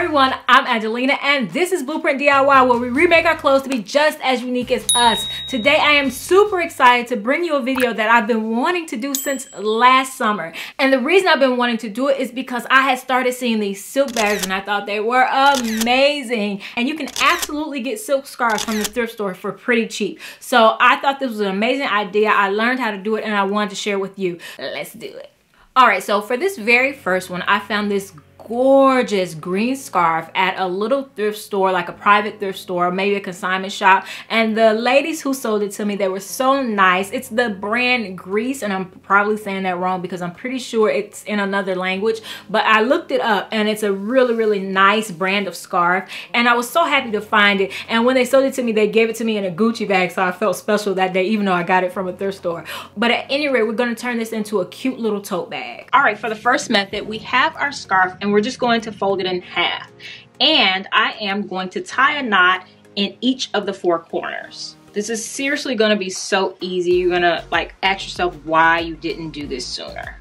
everyone, I'm Angelina and this is Blueprint DIY, where we remake our clothes to be just as unique as us. Today I am super excited to bring you a video that I've been wanting to do since last summer. And the reason I've been wanting to do it is because I had started seeing these silk bags and I thought they were amazing. And you can absolutely get silk scarves from the thrift store for pretty cheap. So I thought this was an amazing idea. I learned how to do it and I wanted to share with you. Let's do it. Alright, so for this very first one, I found this gorgeous green scarf at a little thrift store, like a private thrift store, maybe a consignment shop. And the ladies who sold it to me, they were so nice. It's the brand Grease, and I'm probably saying that wrong because I'm pretty sure it's in another language, but I looked it up and it's a really nice brand of scarf, and I was so happy to find it. And when they sold it to me, they gave it to me in a Gucci bag, so I felt special that day, even though I got it from a thrift store. But at any rate, we're going to turn this into a cute little tote bag. All right, for the first method, we have our scarf and we're just going to fold it in half, and I am going to tie a knot in each of the four corners. This is seriously going to be so easy. You're going to like ask yourself why you didn't do this sooner.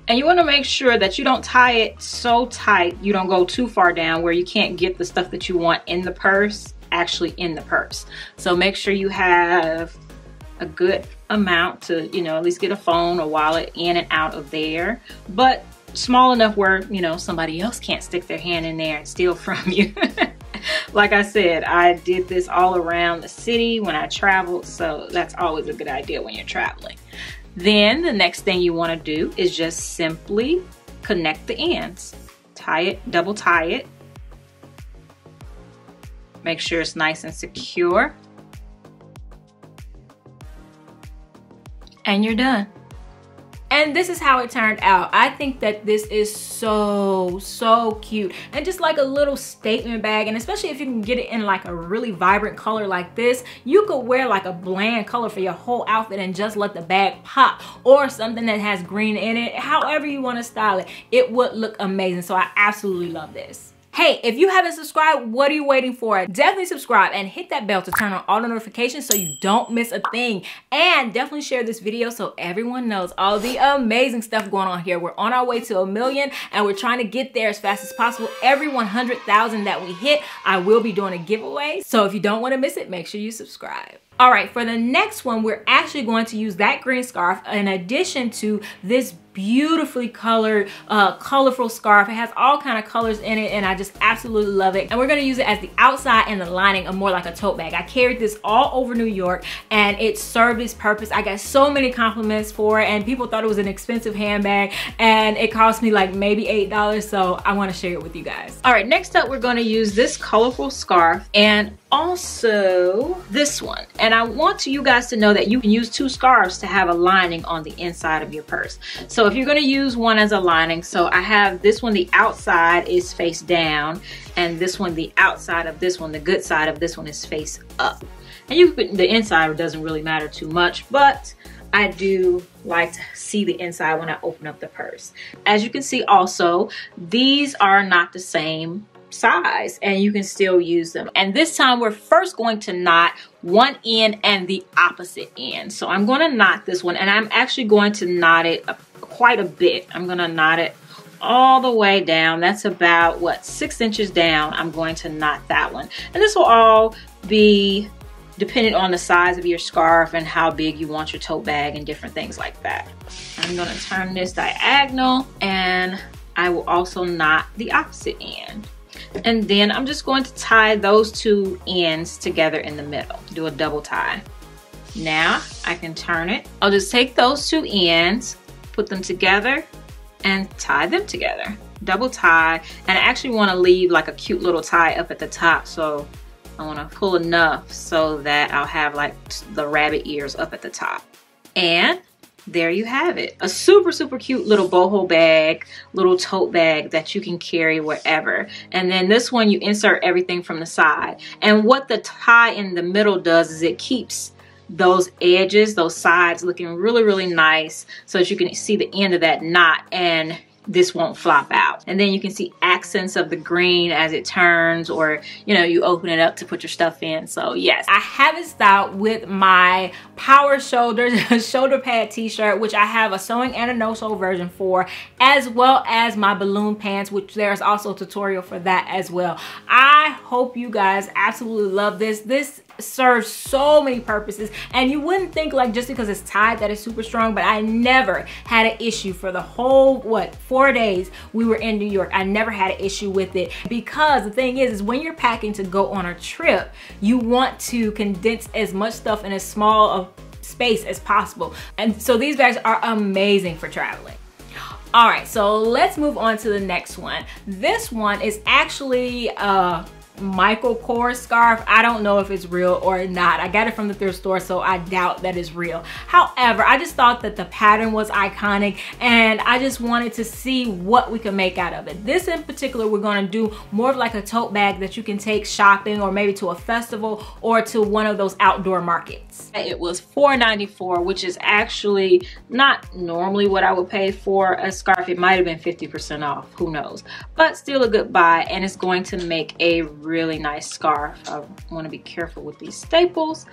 And you want to make sure that you don't tie it so tight you don't go too far down where you can't get the stuff that you want in the purse actually in the purse. So make sure you have a good amount to, you know, at least get a phone or wallet in and out of there, but small enough where, you know, somebody else can't stick their hand in there and steal from you. Like I said, I did this all around the city when I traveled, so that's always a good idea when you're traveling. Then the next thing you want to do is just simply connect the ends. Tie it, double tie it. Make sure it's nice and secure. And you're done. And this is how it turned out. I think that this is so cute and just like a little statement bag, and especially if you can get it in like a really vibrant color like this, you could wear like a bland color for your whole outfit and just let the bag pop, or something that has green in it. However you want to style it, it would look amazing. So I absolutely love this. Hey, if you haven't subscribed, what are you waiting for? Definitely subscribe and hit that bell to turn on all the notifications so you don't miss a thing. And definitely share this video so everyone knows all the amazing stuff going on here. We're on our way to 1 million and we're trying to get there as fast as possible. Every 100,000 that we hit, I will be doing a giveaway. So if you don't want to miss it, make sure you subscribe. All right, for the next one, we're actually going to use that green scarf in addition to this beautifully colored, colorful scarf. It has all kind of colors in it and I just absolutely love it. And we're gonna use it as the outside and the lining of more like a tote bag. I carried this all over New York and it served its purpose. I got so many compliments for it and people thought it was an expensive handbag, and it cost me like maybe $8, so I wanna share it with you guys. All right, next up, we're gonna use this colorful scarf and also this one. And I want you guys to know that you can use two scarves to have a lining on the inside of your purse. So if you're going to use one as a lining, so I have this one, the outside is face down, and this one, the outside of this one, the good side of this one is face up. And you could, the inside doesn't really matter too much, but I do like to see the inside when I open up the purse. As you can see also, these are not the same size and you can still use them. And this time we're first going to knot one end and the opposite end. So I'm going to knot this one, and I'm actually going to knot it quite a bit. I'm going to knot it all the way down. That's about what, 6 inches down. I'm going to knot that one, and this will all be dependent on the size of your scarf and how big you want your tote bag and different things like that. I'm going to turn this diagonal, and I will also knot the opposite end. And then I'm just going to tie those two ends together in the middle. Do a double tie. Now I can turn it. I'll just take those two ends, put them together, and tie them together. Double tie. And I actually want to leave like a cute little tie up at the top. So I want to pull enough so that I'll have like the rabbit ears up at the top. And there you have it. A super cute little boho bag, little tote bag that you can carry wherever. And then this one, you insert everything from the side. And what the tie in the middle does is it keeps those edges, those sides looking really nice so that you can see the end of that knot. And this won't flop out. And then you can see accents of the green as it turns, or you know, you open it up to put your stuff in. So yes, I have it styled with my Power Shoulders shoulder pad t-shirt, which I have a sewing and a no-sew version for, as well as my balloon pants, which there's also a tutorial for that as well. I hope you guys absolutely love this. This serves so many purposes, and you wouldn't think like just because it's tied that it's super strong, but I never had an issue for the whole 4 days we were in New York. I never had an issue with it, because the thing is when you're packing to go on a trip, you want to condense as much stuff in as small of space as possible, and so these bags are amazing for traveling. All right, so let's move on to the next one. This one is actually Michael Kors scarf. I don't know if it's real or not. I got it from the thrift store, so I doubt that it's real. However, I just thought that the pattern was iconic, and I just wanted to see what we can make out of it. This in particular, we're going to do more of like a tote bag that you can take shopping, or maybe to a festival or to one of those outdoor markets. It was $4.94, which is actually not normally what I would pay for a scarf. It might have been 50% off, who knows, but still a good buy, and it's going to make a really nice scarf. I want to be careful with these staples.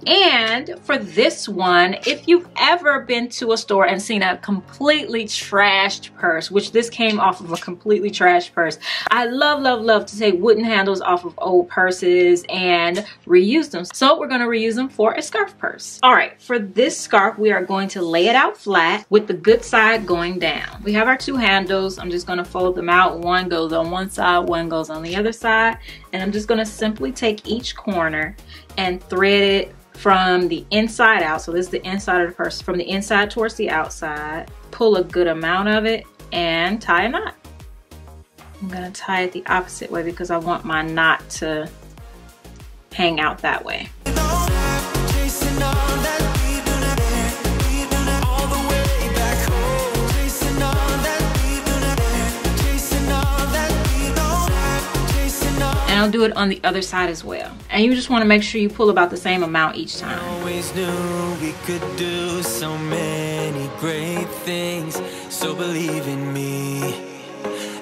And for this one, if you've ever been to a store and seen a completely trashed purse, which this came off of a completely trashed purse, I love to take wooden handles off of old purses and reuse them. So we're going to reuse them for a scarf purse. All right, for this scarf, we are going to lay it out flat with the good side going down. We have our two handles. I'm just going to fold them out. One goes on one side, one goes on the other side. And I'm just going to simply take each corner and thread it from the inside out. So this is the inside of the purse, from the inside towards the outside. Pull a good amount of it and tie a knot. I'm going to tie it the opposite way because I want my knot to hang out that way. And I'll do it on the other side as well. And you just want to make sure you pull about the same amount each time. Always knew we could do so many great things. So believe in me.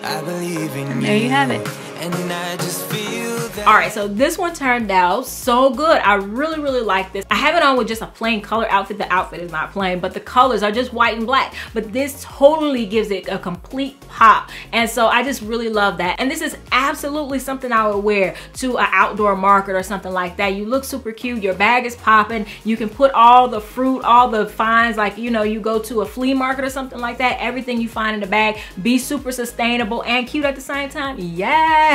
I believe in you. There you have it. And I just feel that. All right, so this one turned out so good. I really like this. I have it on with just a plain color outfit. The outfit is not plain, but the colors are just white and black. But this totally gives it a complete pop. And so I just really love that. And this is absolutely something I would wear to an outdoor market or something like that. You look super cute. Your bag is popping. You can put all the fruit, all the finds, like, you know, you go to a flea market or something like that. Everything you find in the bag, be super sustainable and cute at the same time. Yes.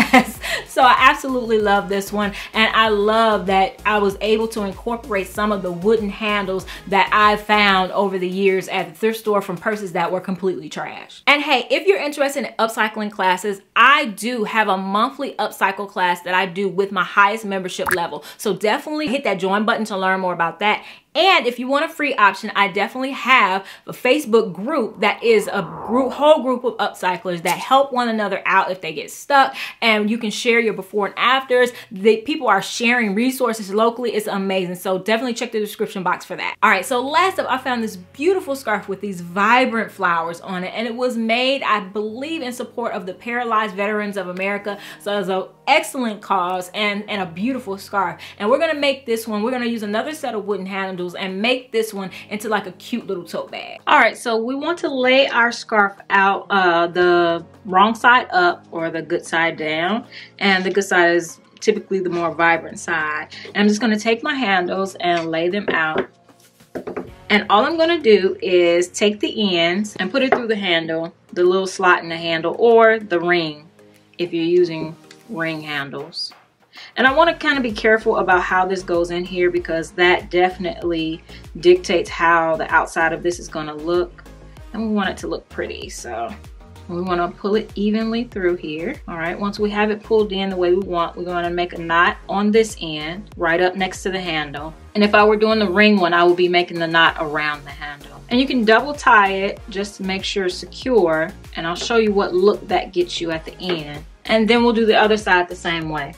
So I absolutely love this one, and I love that I was able to incorporate some of the wooden handles that I found over the years at the thrift store from purses that were completely trashed. And hey, if you're interested in upcycling classes, I do have a monthly upcycle class that I do with my highest membership level. So definitely hit that join button to learn more about that. And if you want a free option, I definitely have a Facebook group that is a whole group of upcyclers that help one another out if they get stuck, and you can share your before and afters. The people are sharing resources locally. It's amazing. So definitely check the description box for that. All right, so last up, I found this beautiful scarf with these vibrant flowers on it, and it was made, I believe, in support of the Paralyzed Veterans of America. So it's an excellent cause and a beautiful scarf. And we're gonna make this one, we're gonna use another set of wooden handles and make this one into like a cute little tote bag. All right, so we want to lay our scarf out the wrong side up or the good side down, and the good side is typically the more vibrant side. And I'm just going to take my handles and lay them out, and all I'm going to do is take the ends and put it through the handle, the little slot in the handle, or the ring if you're using ring handles. And I want to kind of be careful about how this goes in here, because that definitely dictates how the outside of this is going to look, and we want it to look pretty. So we want to pull it evenly through here. All right, once we have it pulled in the way we want, we're going to make a knot on this end right up next to the handle. And if I were doing the ring one, I would be making the knot around the handle. And you can double tie it just to make sure it's secure, and I'll show you what look that gets you at the end. And then we'll do the other side the same way.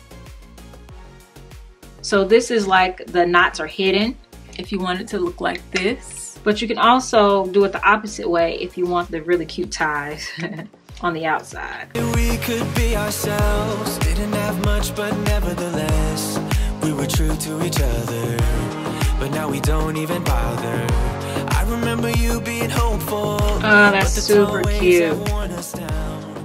So this is like the knots are hidden. If you want it to look like this, But you can also do it the opposite way if you want the really cute ties on the outside. We could be ourselves, didn't have much, but nevertheless, we were true to each other. But now we don't even bother. I remember you being hopeful. Oh, that's super cute.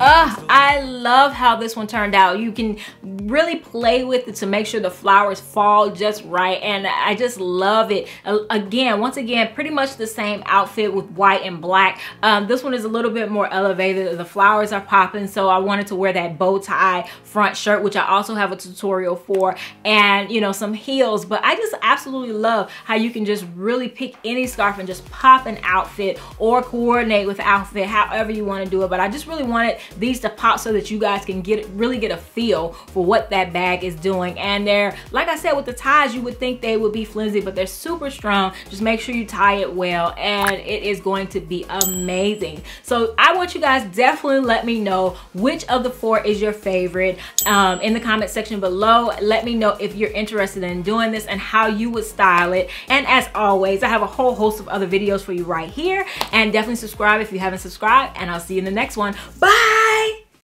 I love how this one turned out. You can really play with it to make sure the flowers fall just right, and I just love it. Once again, pretty much the same outfit with white and black. This one is a little bit more elevated. The flowers are popping, so I wanted to wear that bow tie front shirt, which I also have a tutorial for, and you know, some heels. But I just absolutely love how you can just really pick any scarf and just pop an outfit or coordinate with the outfit however you want to do it. But I just really wanted these to pop so that you guys can really get a feel for what that bag is doing. And they're, like I said, with the ties, you would think they would be flimsy, but they're super strong. Just make sure you tie it well, and it is going to be amazing. So I want you guys definitely let me know which of the 4 is your favorite in the comment section below. Let me know if you're interested in doing this and how you would style it. And as always, I have a whole host of other videos for you right here, and definitely subscribe if you haven't subscribed, and I'll see you in the next one. Bye.